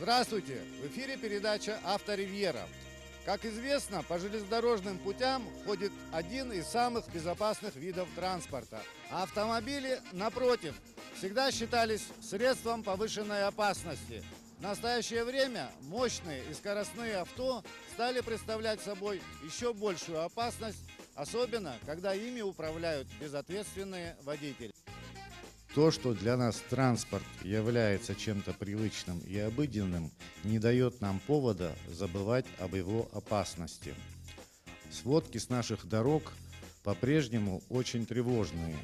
Здравствуйте! В эфире передача «Авторивьера». Как известно, по железнодорожным путям ходит один из самых безопасных видов транспорта. А автомобили, напротив, всегда считались средством повышенной опасности. В настоящее время мощные и скоростные авто стали представлять собой еще большую опасность, особенно когда ими управляют безответственные водители. То, что для нас транспорт является чем-то привычным и обыденным, не дает нам повода забывать об его опасности. Сводки с наших дорог по-прежнему очень тревожные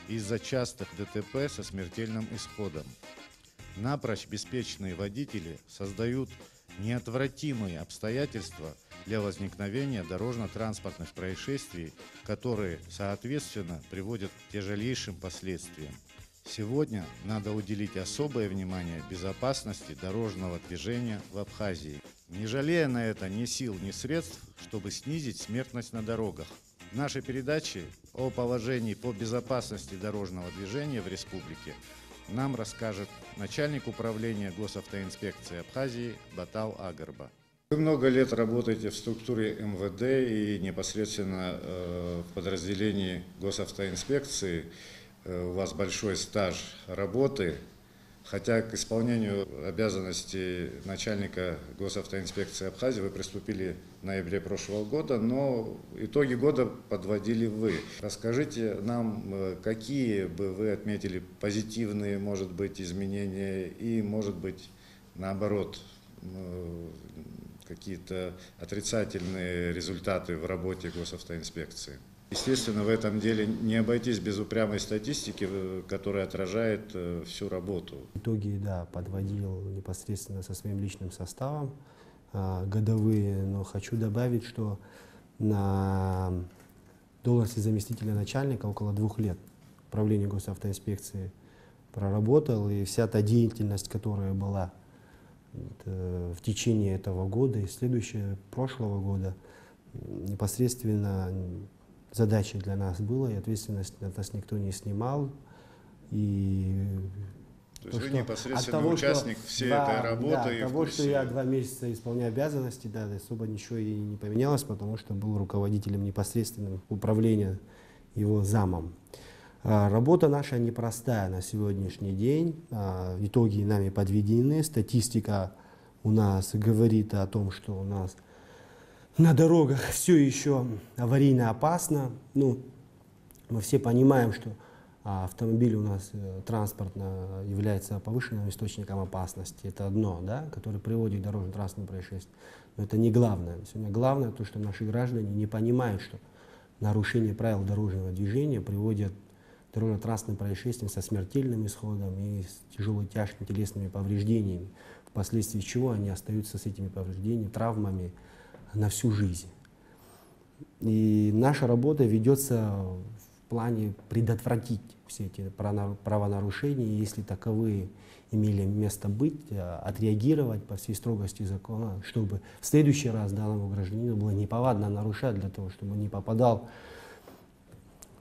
из-за частых ДТП со смертельным исходом. Напрочь беспечные водители создают неотвратимые обстоятельства для возникновения дорожно-транспортных происшествий, которые, соответственно, приводят к тяжелейшим последствиям. Сегодня надо уделить особое внимание безопасности дорожного движения в Абхазии, не жалея на это ни сил, ни средств, чтобы снизить смертность на дорогах. В нашей передаче о положении по безопасности дорожного движения в республике нам расскажет начальник управления госавтоинспекции Абхазии Батал Агарба. Вы много лет работаете в структуре МВД и непосредственно в подразделении госавтоинспекции. У вас большой стаж работы, хотя к исполнению обязанностей начальника госавтоинспекции Абхазии вы приступили в ноябре прошлого года, но итоги года подводили вы. Расскажите нам, какие бы вы отметили позитивные, может быть, изменения и, может быть, наоборот, какие-то отрицательные результаты в работе госавтоинспекции. Естественно, в этом деле не обойтись без упрямой статистики, которая отражает всю работу. Итоги, да, подводил непосредственно со своим личным составом годовые, но хочу добавить, что на должности заместителя начальника около 2 лет управления госавтоинспекции проработал, и вся та деятельность, которая была в течение этого года и прошлого года, непосредственно задачей для нас было, и ответственность от нас никто не снимал. И то есть вы непосредственно участник всей этой работы. Да, и того, что я 2 месяца исполняю обязанности, да, особо ничего и не поменялось, потому что был руководителем непосредственным управления, его замом. Работа наша непростая на сегодняшний день. Итоги нами подведены. Статистика у нас говорит о том, что у нас на дорогах все еще аварийно опасно. Ну, мы все понимаем, что автомобиль у нас транспортно является повышенным источником опасности. Это одно, да, которое приводит к дорожно-транспортным происшествиям. Но это не главное. Сегодня главное то, что наши граждане не понимают, что нарушение правил дорожного движения приводит к дорожно-транспортным происшествиям со смертельным исходом и с тяжелыми тяжкими телесными повреждениями, впоследствии чего они остаются с этими повреждениями, травмами на всю жизнь. И наша работа ведется в плане предотвратить все эти правонарушения, если таковые имели место быть, отреагировать по всей строгости закона, чтобы в следующий раз данному гражданину было неповадно нарушать, для того, чтобы он не попадал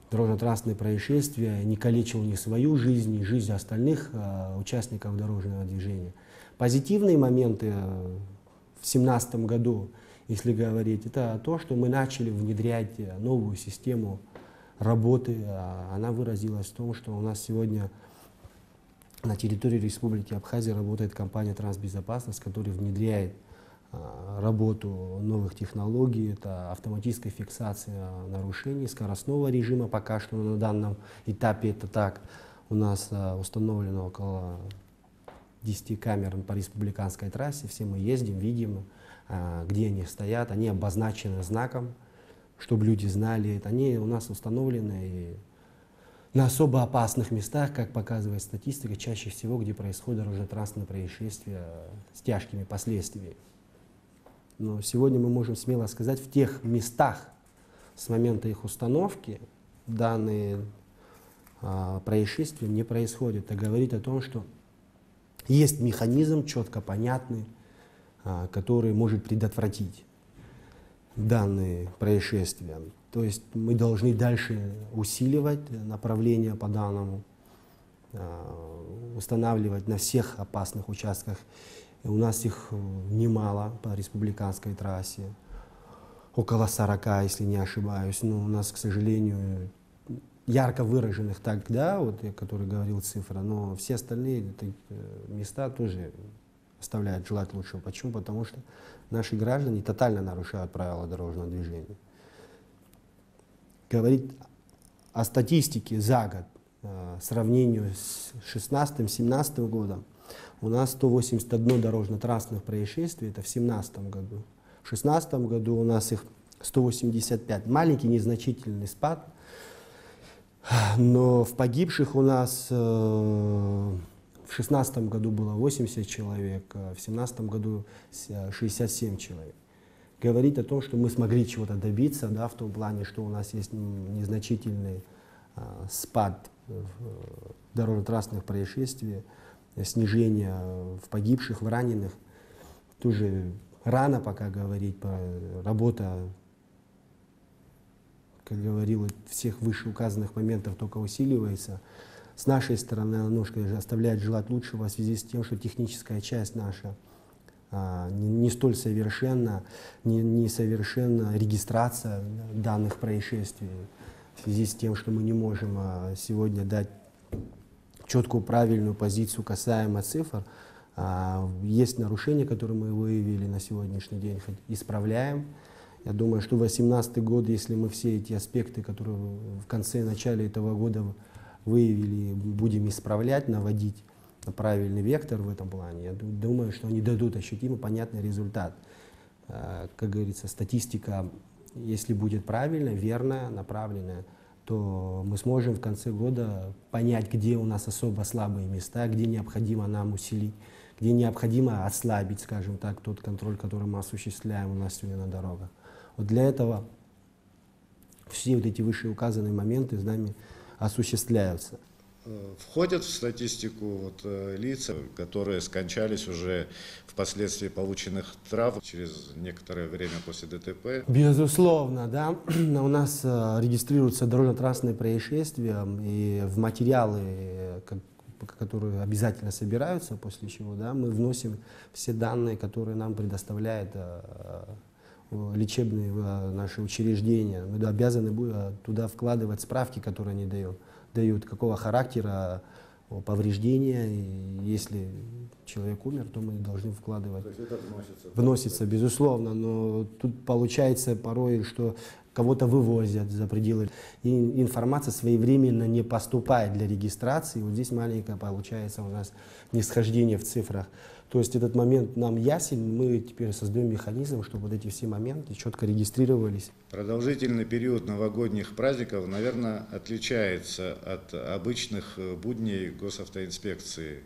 в дорожно-транспортные происшествия, не калечил ни свою жизнь, ни жизнь остальных участников дорожного движения. Позитивные моменты в 2017 году, если говорить, это то, что мы начали внедрять новую систему работы. Она выразилась в том, что у нас сегодня на территории Республики Абхазия работает компания «Трансбезопасность», которая внедряет работу новых технологий. Это автоматическая фиксация нарушений скоростного режима. Пока что на данном этапе это так. У нас установлено около 10 камер по республиканской трассе. Все мы ездим, видим, где они стоят. Они обозначены знаком, чтобы люди знали. Они у нас установлены на особо опасных местах, как показывает статистика, чаще всего, где происходят дорожно-транспортные происшествия с тяжкими последствиями. Но сегодня мы можем смело сказать, в тех местах с момента их установки данные происшествия не происходят. Это говорит о том, что есть механизм четко понятный, который может предотвратить данные происшествия. То есть мы должны дальше усиливать направление по данному, устанавливать на всех опасных участках И у нас их немало по республиканской трассе, около 40, если не ошибаюсь. Но у нас, к сожалению, ярко выраженных тогда, вот я, который говорил цифра, но все остальные места тоже оставляют желать лучшего. Почему? Потому что наши граждане тотально нарушают правила дорожного движения. Говорить о статистике за год, сравнению с 2016-2017 годом, у нас 181 дорожно-транспортных происшествий, это в 2017 году. В 2016 году у нас их 185. Маленький незначительный спад, но в погибших у нас в 2016 году было 80 человек, а в 2017 году 67 человек. Говорит о том, что мы смогли чего-то добиться, да, в том плане, что у нас есть незначительный спад в дорожно-транспортных происшествий, снижение в погибших, в раненых. Тоже рано пока говорить, работа, как говорил, всех вышеуказанных моментов только усиливается. С нашей стороны немножко оставляет желать лучшего в связи с тем, что техническая часть наша не столь совершенна, несовершенна регистрация данных происшествий. В связи с тем, что мы не можем сегодня дать четкую, правильную позицию касаемо цифр, есть нарушения, которые мы выявили на сегодняшний день, исправляем. Я думаю, что 2018 год, если мы все эти аспекты, которые в конце, начале этого года выявили, будем исправлять, наводить на правильный вектор в этом плане, я думаю, что они дадут ощутимый, понятный результат. Как говорится, статистика, если будет правильная, верная, направленная, то мы сможем в конце года понять, где у нас особо слабые места, где необходимо нам усилить, где необходимо ослабить, скажем так, тот контроль, который мы осуществляем у нас сегодня на дорогах. Вот для этого все вот эти вышеуказанные моменты с нами осуществляются. Входят в статистику лица, которые скончались уже впоследствии полученных травм через некоторое время после ДТП? Безусловно, да. У нас регистрируются дорожно-транспортные происшествия, и в материалы, которые обязательно собираются, после чего, да, мы вносим все данные, которые нам предоставляет лечебные наши учреждения. Мы обязаны туда вкладывать справки, которые они дают, какого характера повреждения. И если человек умер, то мы должны вкладывать. То есть это вносится, безусловно, но тут получается порой, что кого-то вывозят за пределы, и информация своевременно не поступает для регистрации. Вот здесь маленькое получается у нас нисхождение в цифрах. То есть этот момент нам ясен, мы теперь создаем механизм, чтобы вот эти все моменты четко регистрировались. Продолжительный период новогодних праздников, наверное, отличается от обычных будней госавтоинспекции.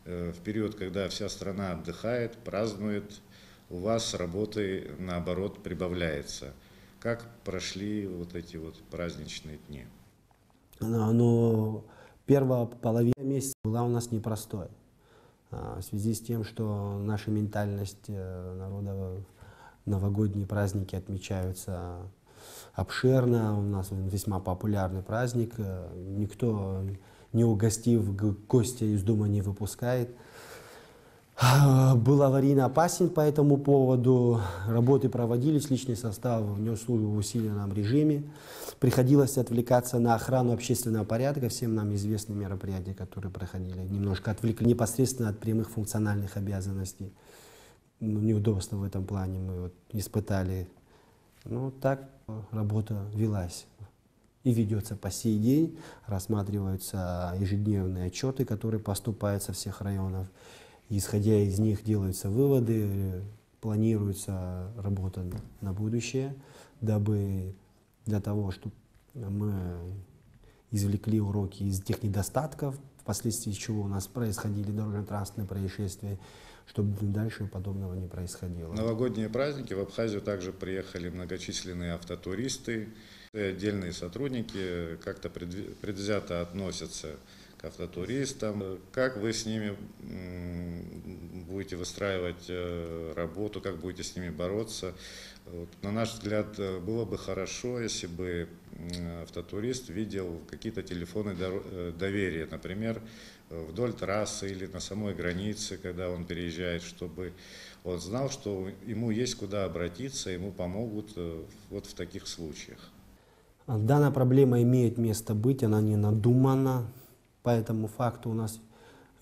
В период, когда вся страна отдыхает, празднует, у вас работы, наоборот, прибавляется. Как прошли вот эти праздничные дни? Но первая половина месяца была у нас непростой. В связи с тем, что наша ментальность народа, новогодние праздники отмечаются обширно, у нас весьма популярный праздник, никто не угостив гостя из дома не выпускает. Был аварийно опасен по этому поводу, работы проводились, личный состав внес службу в усиленном режиме. Приходилось отвлекаться на охрану общественного порядка, всем нам известны мероприятия, которые проходили. Немножко отвлекли непосредственно от прямых функциональных обязанностей. Неудобства в этом плане мы испытали. Ну, так работа велась и ведется по сей день. Рассматриваются ежедневные отчеты, которые поступают со всех районов. Исходя из них делаются выводы, планируется работа на будущее, дабы для того, чтобы мы извлекли уроки из тех недостатков, впоследствии чего у нас происходили дорожно-транспортные происшествия, чтобы дальше подобного не происходило. В новогодние праздники в Абхазию также приехали многочисленные автотуристы, и отдельные сотрудники как-то предвзято относятся к автотуристам. Как вы с ними будете выстраивать работу, как будете с ними бороться? На наш взгляд, было бы хорошо, если бы автотурист видел какие-то телефоны доверия, например, вдоль трассы или на самой границе, когда он переезжает, чтобы он знал, что ему есть куда обратиться, ему помогут вот в таких случаях. Данная проблема имеет место быть, она не надумана. По этому факту у нас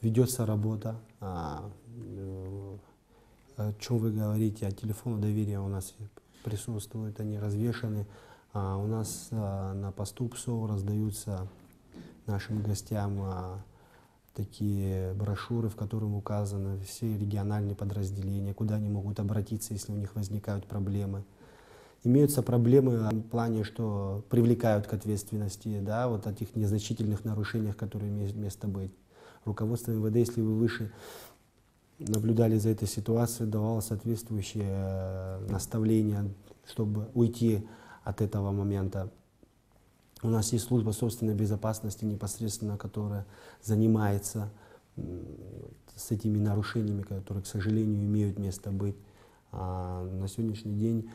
ведется работа. О чем вы говорите, о телефону доверия у нас присутствуют, они развешаны. У нас на посту ПСО раздаются нашим гостям такие брошюры, в которых указаны все региональные подразделения, куда они могут обратиться, если у них возникают проблемы. Имеются проблемы в плане, что привлекают к ответственности, да, вот о тех незначительных нарушениях, которые имеют место быть. Руководство МВД, если вы выше наблюдали за этой ситуацией, давало соответствующее наставление, чтобы уйти от этого момента. У нас есть служба собственной безопасности непосредственно, которая занимается с этими нарушениями, которые, к сожалению, имеют место быть. На сегодняшний день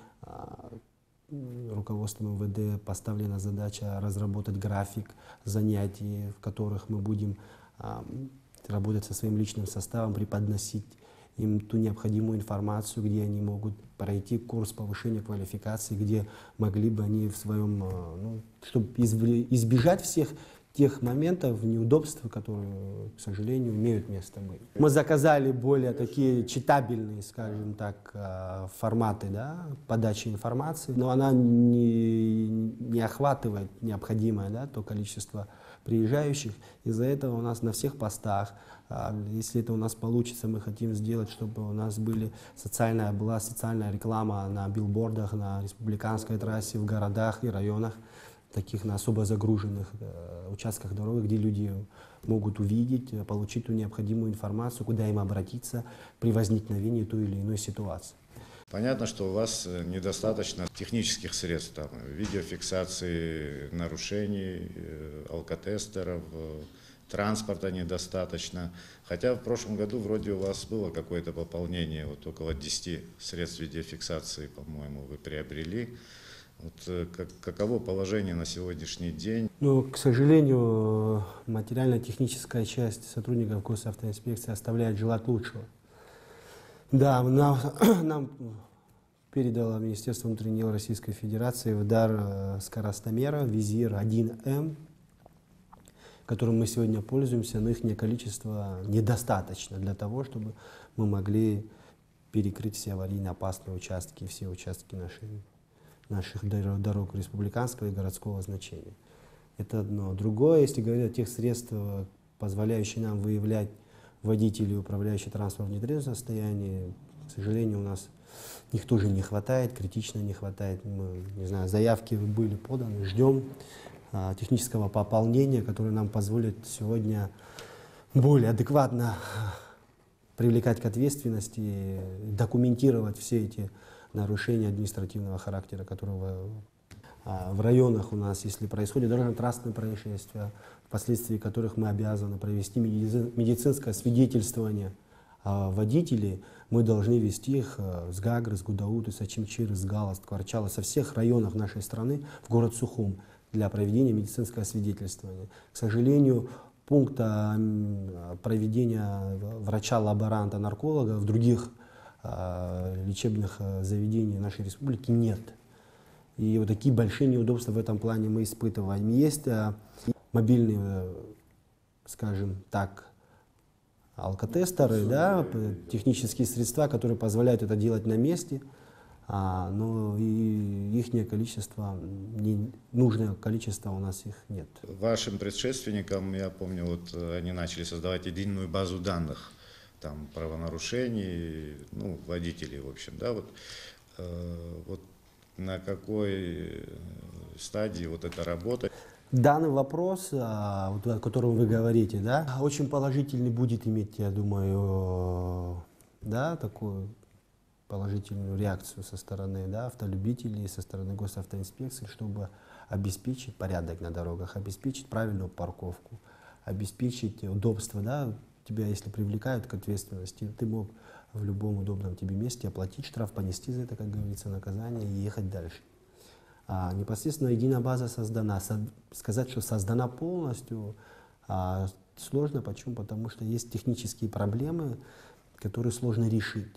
руководством МВД поставлена задача разработать график занятий, в которых мы будем работать со своим личным составом, преподносить им ту необходимую информацию, где они могут пройти курс повышения квалификации, где могли бы они в своем, чтобы избежать всех тех моментов, неудобств, которые, к сожалению, имеют место быть. Мы заказали более такие читабельные, скажем так, форматы, да, подачи информации, но она не охватывает необходимое, да, то количество приезжающих. Из-за этого у нас на всех постах, если это у нас получится, мы хотим сделать, чтобы у нас была социальная реклама на билбордах, на республиканской трассе, в городах и районах, таких на особо загруженных участках дороги, где люди могут увидеть, получить ту необходимую информацию, куда им обратиться при возникновении той или иной ситуации. Понятно, что у вас недостаточно технических средств, там, видеофиксации нарушений, алкотестеров, транспорта недостаточно. Хотя в прошлом году вроде у вас было какое-то пополнение, вот около 10 средств видеофиксации, по-моему, вы приобрели. Вот каково положение на сегодняшний день? Ну, к сожалению, материально-техническая часть сотрудников госавтоинспекции оставляет желать лучшего. Да, нам передало Министерство внутренних дел Российской Федерации в дар скоростомера Визир 1М, которым мы сегодня пользуемся, но их количество недостаточно для того, чтобы мы могли перекрыть все аварийно опасные участки, все участки наших дорог республиканского и городского значения. Это одно. Другое, если говорить о тех средствах, позволяющих нам выявлять водителей, управляющих транспортом в нетрезвом состоянии, к сожалению, у нас их тоже не хватает, критично не хватает. Мы, не знаю, заявки были поданы, ждем технического пополнения, которое нам позволит сегодня более адекватно привлекать к ответственности, документировать все эти нарушения административного характера, которые в районах у нас, если происходит дорожно-транспортные происшествия, впоследствии которых мы обязаны провести медицинское свидетельствование водителей, мы должны вести их с Гагры, с Гудауты, с Ачимчиры, с Гала, с Кварчала, со всех районов нашей страны в город Сухум для проведения медицинского свидетельствования. К сожалению, пункта проведения врача-лаборанта, нарколога в других лечебных заведений нашей республики нет. И вот такие большие неудобства в этом плане мы испытываем. Есть мобильные, скажем так, алкотестеры, да, технические средства, которые позволяют это делать на месте, но и их количество, нужное количество у нас их нет. Вашим предшественникам, я помню, вот они начали создавать единую базу данных там, правонарушений, водителей, в общем, да, вот на какой стадии вот эта работа? Данный вопрос, о котором вы говорите, да, очень положительный будет иметь, я думаю, да, такую положительную реакцию со стороны, да, автолюбителей, со стороны госавтоинспекции, чтобы обеспечить порядок на дорогах, обеспечить правильную парковку, обеспечить удобство, да, тебя, если привлекают к ответственности, ты мог в любом удобном тебе месте оплатить штраф, понести за это, как говорится, наказание и ехать дальше. Непосредственно единая база создана. Сказать, что создана полностью, сложно. Почему? Потому что есть технические проблемы, которые сложно решить.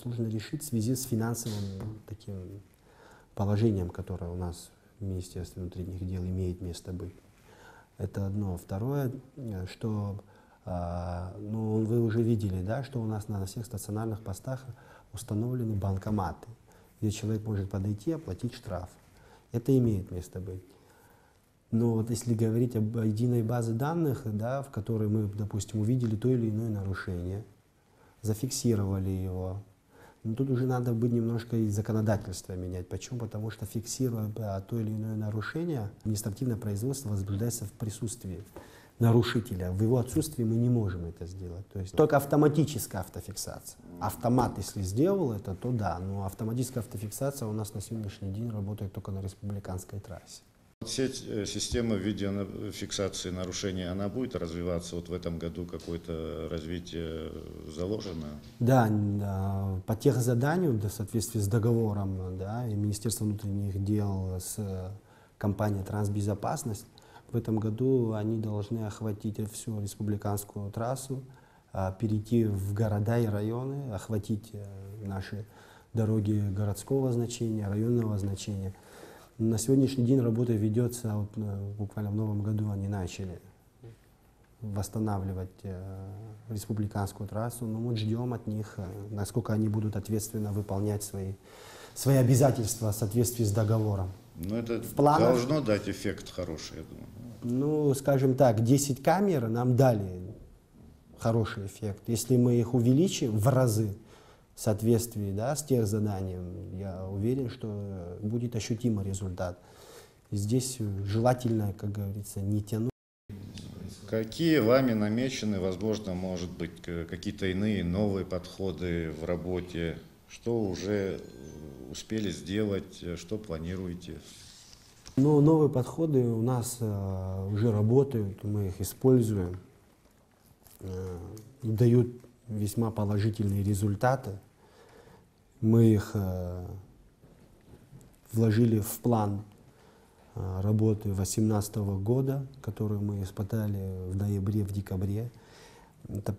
Сложно решить в связи с финансовым таким положением, которое у нас в Министерстве внутренних дел имеет место быть. Это одно. Второе, что вы уже видели, да, что у нас на всех стационарных постах установлены банкоматы, где человек может подойти и оплатить штраф. Это имеет место быть. Но вот если говорить об единой базе данных, да, в которой мы, допустим, увидели то или иное нарушение, зафиксировали его, тут уже надо быть немножко и законодательство менять. Почему? Потому что фиксируя то или иное нарушение, административное производство возбуждается в присутствии нарушителя. В его отсутствии мы не можем это сделать. То есть только автоматическая автофиксация. Автомат, если сделал это, то да. Но автоматическая автофиксация у нас на сегодняшний день работает только на республиканской трассе. Сеть системы видеофиксации нарушений, она будет развиваться? Вот в этом году какое-то развитие заложено? Да, по техзаданию, в соответствии с договором, да, и Министерство внутренних дел с компанией «Трансбезопасность», в этом году они должны охватить всю республиканскую трассу, перейти в города и районы, охватить наши дороги городского значения, районного значения. На сегодняшний день работа ведется, вот, буквально в новом году они начали восстанавливать республиканскую трассу, но мы ждем от них, насколько они будут ответственно выполнять свои обязательства в соответствии с договором. Ну, это должно дать эффект хороший, я думаю. Ну, скажем так, 10 камер нам дали хороший эффект. Если мы их увеличим в разы в соответствии, да, с техзаданием, я уверен, что будет ощутимый результат. И здесь желательно, как говорится, не тянуть. Какие вами намечены, возможно, может быть, какие-то иные новые подходы в работе? Что уже успели сделать, что планируете? Ну, новые подходы у нас уже работают, мы их используем, и дают весьма положительные результаты. Мы их вложили в план работы 2018 года, которую мы испытали в ноябре, в декабре. Это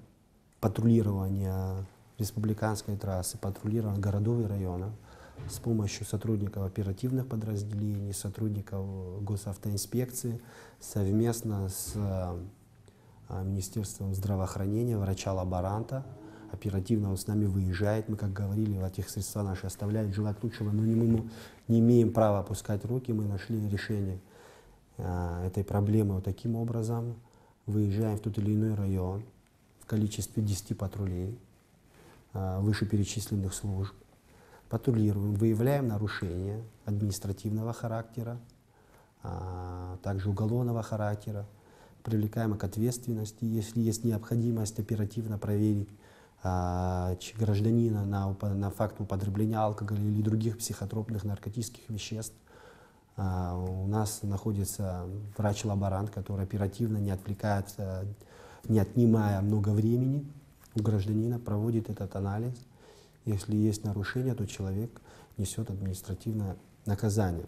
патрулирование республиканской трассы, патрулирование городов и районов с помощью сотрудников оперативных подразделений, сотрудников госавтоинспекции, совместно с Министерством здравоохранения, врача-лаборанта. Оперативно он с нами выезжает. Мы, как говорили, в этих средства наши оставляют желать лучшего, но мы не имеем права опускать руки. Мы нашли решение этой проблемы вот таким образом. Выезжаем в тот или иной район в количестве 10 патрулей вышеперечисленных служб. Патрулируем, выявляем нарушения административного характера, также уголовного характера, привлекаем их к ответственности. Если есть необходимость оперативно проверить гражданина на факт употребления алкоголя или других психотропных наркотических веществ, у нас находится врач-лаборант, который оперативно, не отвлекается, не отнимая много времени у гражданина, проводит этот анализ. Если есть нарушение, то человек несет административное наказание.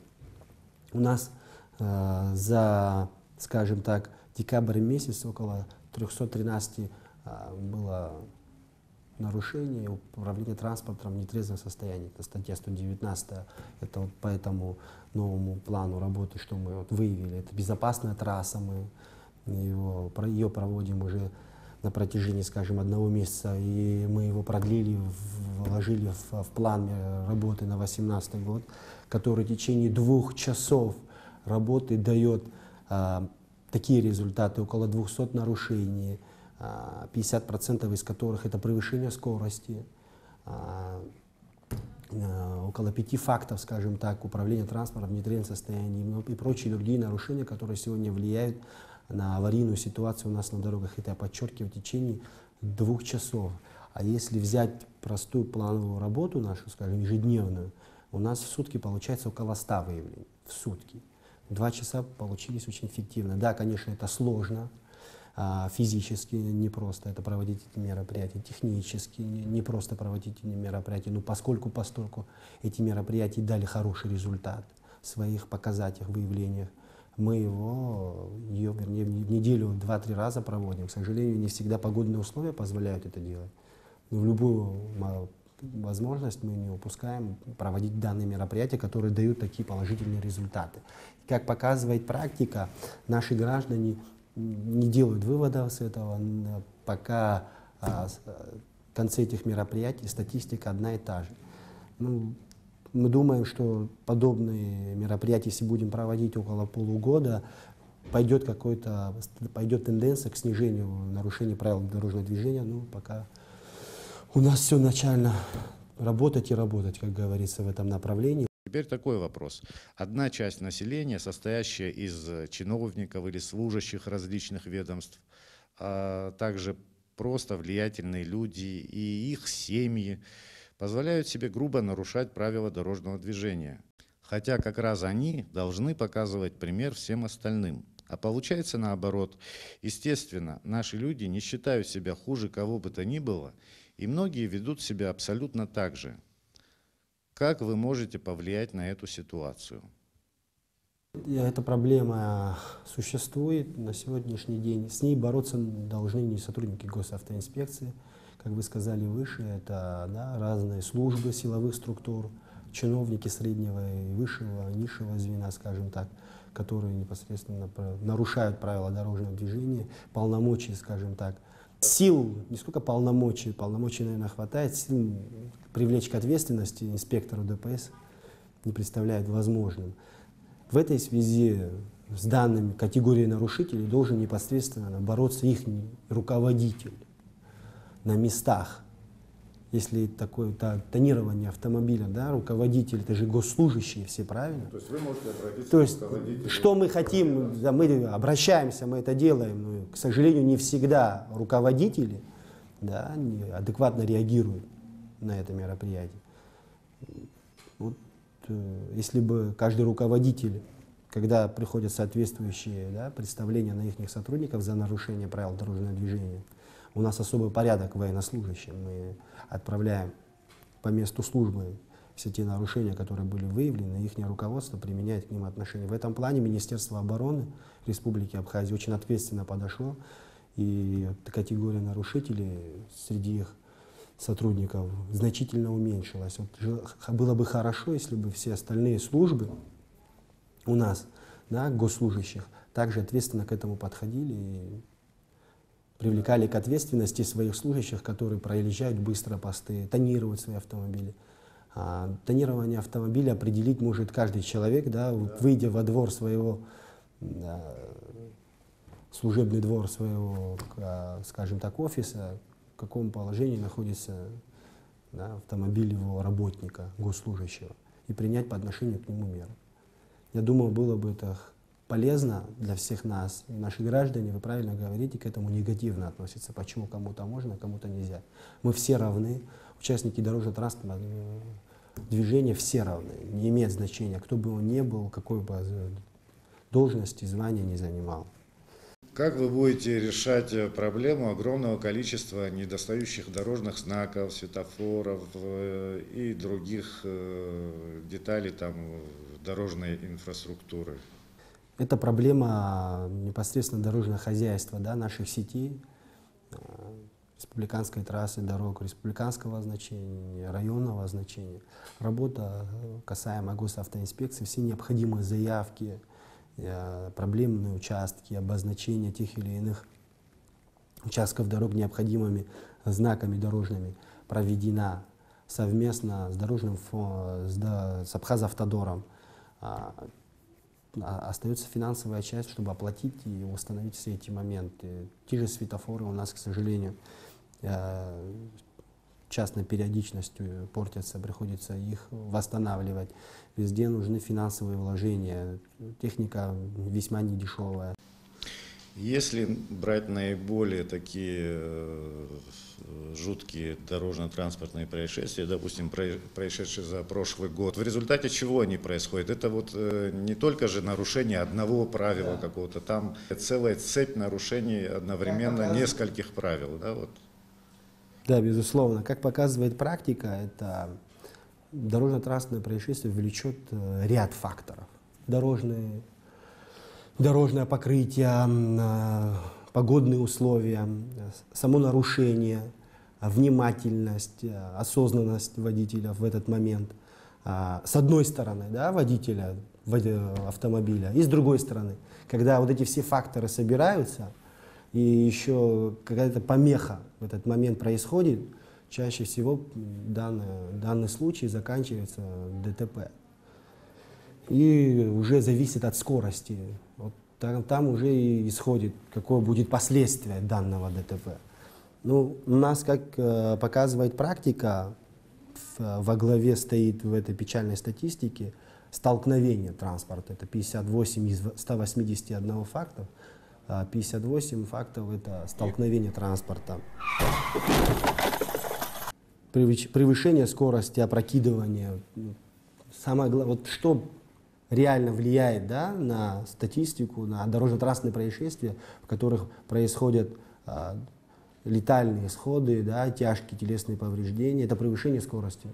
У нас за, скажем так, декабрь месяц около 313 было нарушений управления транспортом в нетрезвом состоянии. Это статья 119. Это вот по этому новому плану работы, что мы вот выявили. Это безопасная трасса. Мы ее проводим уже на протяжении, скажем, 1 месяца, и мы его продлили, вложили в план работы на 2018 год, который в течение 2 часов работы дает такие результаты: около 200 нарушений, 50% из которых это превышение скорости, около 5 фактов, скажем так, управления транспортом в нетрезвом состоянии и прочие другие нарушения, которые сегодня влияют на аварийную ситуацию у нас на дорогах. Это я подчеркиваю, в течение 2 часов. А если взять простую плановую работу нашу, скажем, ежедневную, у нас в сутки получается около 100 выявлений. В сутки. 2 часа получились очень эффективно. Да, конечно, это сложно, физически непросто это проводить эти мероприятия, технически непросто проводить эти мероприятия, но постольку эти мероприятия дали хороший результат. своих показателях, выявлениях. Мы ее, вернее, в неделю 2-3 раза проводим. К сожалению, не всегда погодные условия позволяют это делать. Но в любую возможность мы не упускаем проводить данные мероприятия, которые дают такие положительные результаты. Как показывает практика, наши граждане не делают выводов с этого, пока в конце этих мероприятий статистика одна и та же. Ну, мы думаем, что подобные мероприятия, если будем проводить около полугода, пойдет тенденция к снижению нарушений правил дорожного движения. Ну, пока у нас все начально работать и работать, как говорится, в этом направлении. Теперь такой вопрос. Одна часть населения, состоящая из чиновников или служащих различных ведомств, а также просто влиятельные люди и их семьи, позволяют себе грубо нарушать правила дорожного движения. Хотя как раз они должны показывать пример всем остальным. А получается наоборот. Естественно, наши люди не считают себя хуже кого бы то ни было, и многие ведут себя абсолютно так же. Как вы можете повлиять на эту ситуацию? Эта проблема существует на сегодняшний день. С ней бороться должны не сотрудники госавтоинспекции. Как вы сказали выше, это разные службы силовых структур, чиновники среднего и высшего, низшего звена, скажем так, которые непосредственно нарушают правила дорожного движения, полномочий, скажем так. Сил, не сколько полномочий, наверное, хватает, сил привлечь к ответственности инспектору ДПС не представляет возможным. В этой связи с данными категории нарушителей должен непосредственно бороться их руководитель на местах. Если такое тонирование автомобиля, руководитель, это же госслужащие все, правильно? То есть вы можете обратиться к руководителю. Что мы хотим, мы обращаемся, мы это делаем, но, к сожалению, не всегда руководители адекватно реагируют на это мероприятие. Вот, если бы каждый руководитель, когда приходят соответствующие представления на их сотрудников за нарушение правил дорожного движения, у нас особый порядок военнослужащим. Мы отправляем по месту службы все те нарушения, которые были выявлены, их руководство применяет к ним отношения. В этом плане Министерство обороны Республики Абхазия очень ответственно подошло, и категория нарушителей среди их сотрудников значительно уменьшилась. Вот было бы хорошо, если бы все остальные службы у нас, госслужащих, также ответственно к этому подходили и привлекали к ответственности своих служащих, которые проезжают быстро посты, тонируют свои автомобили. Тонирование автомобиля определить может каждый человек, выйдя во двор своего, служебный двор своего, скажем так, офиса, в каком положении находится автомобиль его работника, госслужащего, и принять по отношению к нему меры. Я думаю, было бы это полезно для всех нас. Наши граждане, вы правильно говорите, к этому негативно относятся. Почему кому-то можно, кому-то нельзя. Мы все равны. Участники дорожно-транспортного движения все равны. Не имеет значения, кто бы он ни был, какой бы должности, звания не занимал. Как вы будете решать проблему огромного количества недостающих дорожных знаков, светофоров и других деталей дорожной инфраструктуры? Это проблема непосредственно дорожного хозяйства наших сетей, республиканской трассы, дорог республиканского значения, районного значения. Работа, касаемая госавтоинспекции, все необходимые заявки, проблемные участки, обозначения тех или иных участков дорог необходимыми знаками дорожными проведена совместно с дорожным с Абхазавтодором. Остается финансовая часть, чтобы оплатить и установить все эти моменты. Те же светофоры у нас, к сожалению, частной периодичностью портятся, приходится их восстанавливать. Везде нужны финансовые вложения. Техника весьма недешевая. Если брать наиболее такие жуткие дорожно-транспортные происшествия, допустим, происшедшие за прошлый год, в результате чего они происходят? Это вот не только же нарушение одного правила какого-то, там целая цепь нарушений одновременно нескольких правил. Да, безусловно. Как показывает практика, это дорожно-транспортное происшествие влечет ряд факторов. дорожное покрытие, погодные условия, само нарушение, внимательность, осознанность водителя в этот момент. С одной стороны, да, водителя автомобиля, и с другой стороны, когда вот эти все факторы собираются, и еще какая-то помеха в этот момент происходит, чаще всего данный случай заканчивается ДТП. И уже зависит от скорости. Вот там уже и исходит, какое будет последствие данного ДТП. Ну, у нас, как показывает практика, во главе стоит в этой печальной статистике столкновение транспорта. Это 58 из 181 фактов. 58 фактов — это столкновение транспорта. Превышение скорости, опрокидывание. Самое главное, вот что реально влияет, да, на статистику, на дорожно-транспортные происшествия, в которых происходят летальные исходы, да, тяжкие телесные повреждения, это превышение скорости.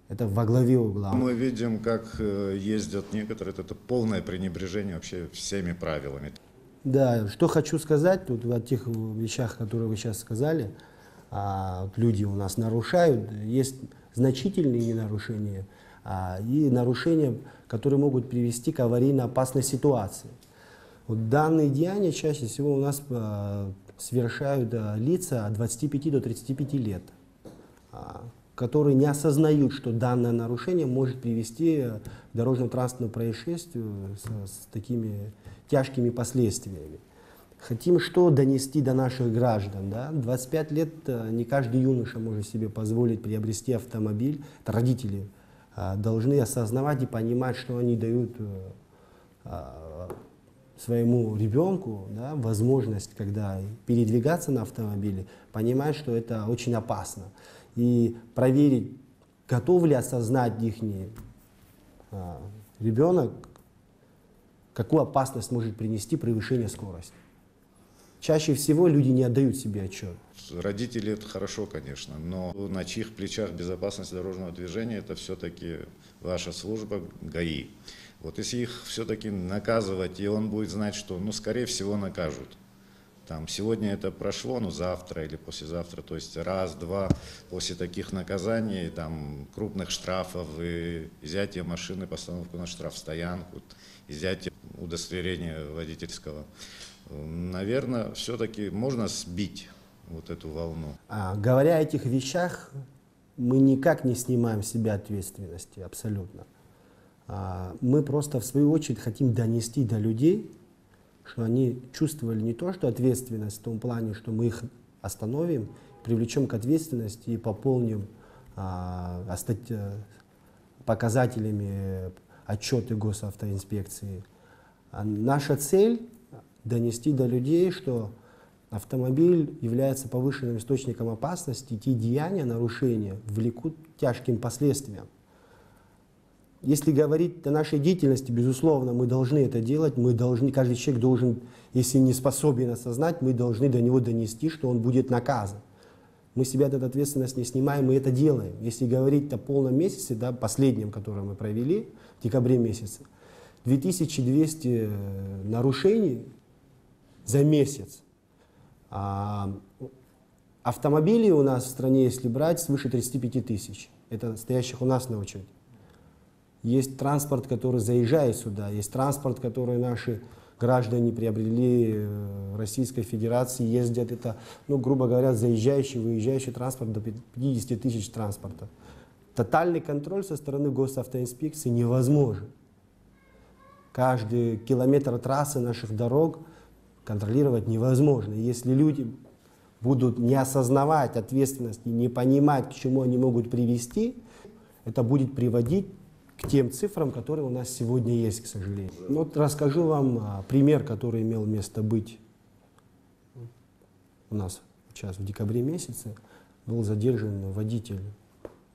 Это во главе угла. Мы видим, как ездят некоторые, это полное пренебрежение вообще всеми правилами. Да, что хочу сказать, тут о тех вещах, которые вы сейчас сказали, люди у нас нарушают, есть значительные нарушения и нарушения, которые могут привести к аварийно опасной ситуации. Вот данные деяния чаще всего у нас совершают лица от 25 до 35 лет, которые не осознают, что данное нарушение может привести к дорожно-транспортному происшествию с такими тяжкими последствиями. Хотим что донести до наших граждан. Да? 25 лет не каждый юноша может себе позволить приобрести автомобиль. Это родители должны осознавать и понимать, что они дают своему ребенку, да, возможность, когда передвигаться на автомобиле, понимать, что это очень опасно. И проверить, готов ли осознать их ребенок, какую опасность может принести превышение скорости. Чаще всего люди не отдают себе отчет. Родители — это хорошо, конечно, но на чьих плечах безопасность дорожного движения — это все-таки ваша служба ГАИ. Вот если их все-таки наказывать, и он будет знать, что, ну, скорее всего, накажут. Там, сегодня это прошло, но завтра или послезавтра, то есть раз-два после таких наказаний, там, крупных штрафов, и изъятие машины, постановку на штрафстоянку, изъятие удостоверения водительского, наверное, все-таки можно сбить вот эту волну. Говоря о этих вещах, мы никак не снимаем с себя ответственности, абсолютно. Мы просто, в свою очередь, хотим донести до людей, что они чувствовали не то, что ответственность в том плане, что мы их остановим, привлечем к ответственности и пополним показателями отчеты госавтоинспекции. Наша цель — донести до людей, что автомобиль является повышенным источником опасности, и те деяния, нарушения влекут к тяжким последствиям. Если говорить о нашей деятельности, безусловно, мы должны это делать, каждый человек должен, если не способен осознать, мы должны до него донести, что он будет наказан. Мы с себя эту ответственность не снимаем, мы это делаем. Если говорить о полном месяце, да, последнем, который мы провели, в декабре месяце, 2200 нарушений за месяц. Автомобилей у нас в стране, если брать, свыше 35 тысяч. Это стоящих у нас на учете. Есть транспорт, который заезжает сюда, есть транспорт, который наши граждане приобрели в Российской Федерации, ездят. Это, ну, грубо говоря, заезжающий, выезжающий транспорт до 50 тысяч транспорта. Тотальный контроль со стороны госавтоинспекции невозможен. Каждый километр трассы наших дорог контролировать невозможно. Если люди будут не осознавать ответственность и не понимать, к чему они могут привести, это будет приводить к тем цифрам, которые у нас сегодня есть, к сожалению. Вот расскажу вам пример, который имел место быть у нас сейчас в декабре месяце. Был задержан водитель,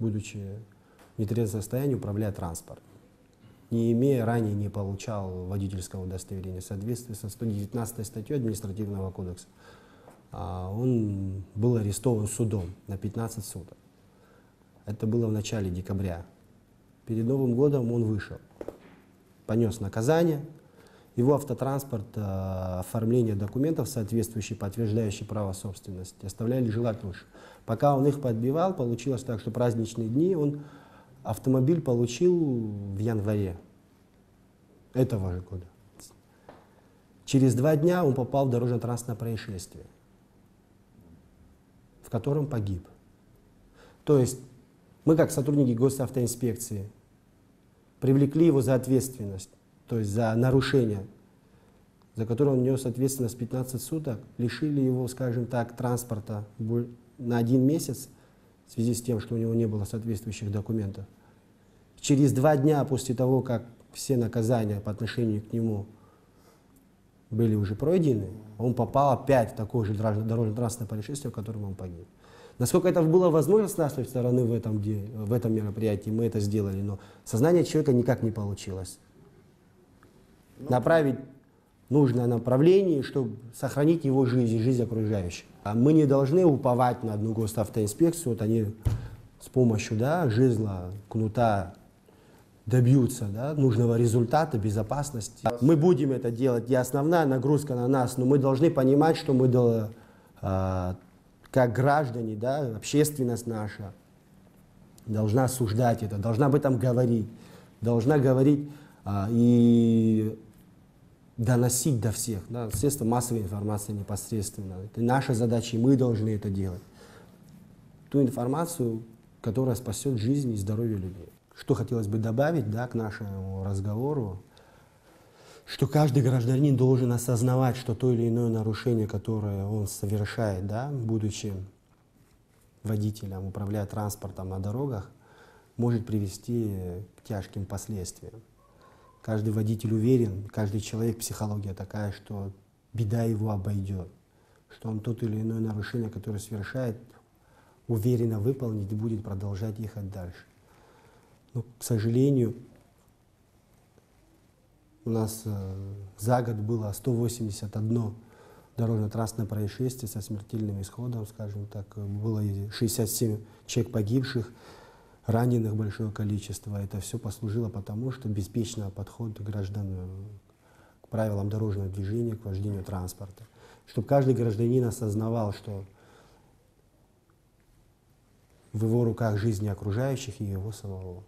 будучи в нетрезвом состоянии, управляя транспортом. Не имея, ранее не получал водительского удостоверения в соответствии со 119 статьей Административного кодекса. Он был арестован судом на 15 суток. Это было в начале декабря. Перед Новым годом он вышел. понес наказание. Его автотранспорт, оформление документов соответствующих, подтверждающих право собственности, оставляли желать лучше. Пока он их подбивал, получилось так, что праздничные дни автомобиль получил в январе этого же года. Через 2 дня он попал в дорожно-транспортное происшествие, в котором погиб. То есть мы, как сотрудники госавтоинспекции, привлекли его за ответственность, то есть за нарушение, за которое он нес ответственность 15 суток, лишили его, скажем так, транспорта на 1 месяц в связи с тем, что у него не было соответствующих документов. Через 2 дня после того, как все наказания по отношению к нему были уже пройдены, он попал опять в такое же дорожно-транспортное происшествие, в котором он погиб. Насколько это было возможно с нашей стороны в этом мероприятии, мы это сделали, но сознание человека никак не получилось. Направить в нужное направление, чтобы сохранить его жизнь и жизнь окружающих. А мы не должны уповать на одну госавтоинспекцию, вот они с помощью жезла, кнута добьются нужного результата, безопасности. Мы будем это делать, и основная нагрузка на нас, но мы должны понимать, что мы, как граждане, общественность наша, должна осуждать это, должна об этом говорить, должна говорить и доносить до всех, средства массовой информации непосредственно. Это наша задача, и мы должны это делать. Ту информацию, которая спасет жизнь и здоровье людей. Что хотелось бы добавить к нашему разговору, что каждый гражданин должен осознавать, что то или иное нарушение, которое он совершает, будучи водителем, управляя транспортом на дорогах, может привести к тяжким последствиям. Каждый водитель уверен, каждый человек, психология такая, что беда его обойдет, что он то или иное нарушение, которое совершает, уверенно выполнит и будет продолжать ехать дальше. Но, к сожалению, у нас за год было 181 дорожно-транспортное происшествие со смертельным исходом, скажем так. Было 67 человек погибших, раненых большое количество. Это все послужило потому, что беспечный подход граждан к правилам дорожного движения, к вождению транспорта. Чтобы каждый гражданин осознавал, что в его руках жизни окружающих и его самого.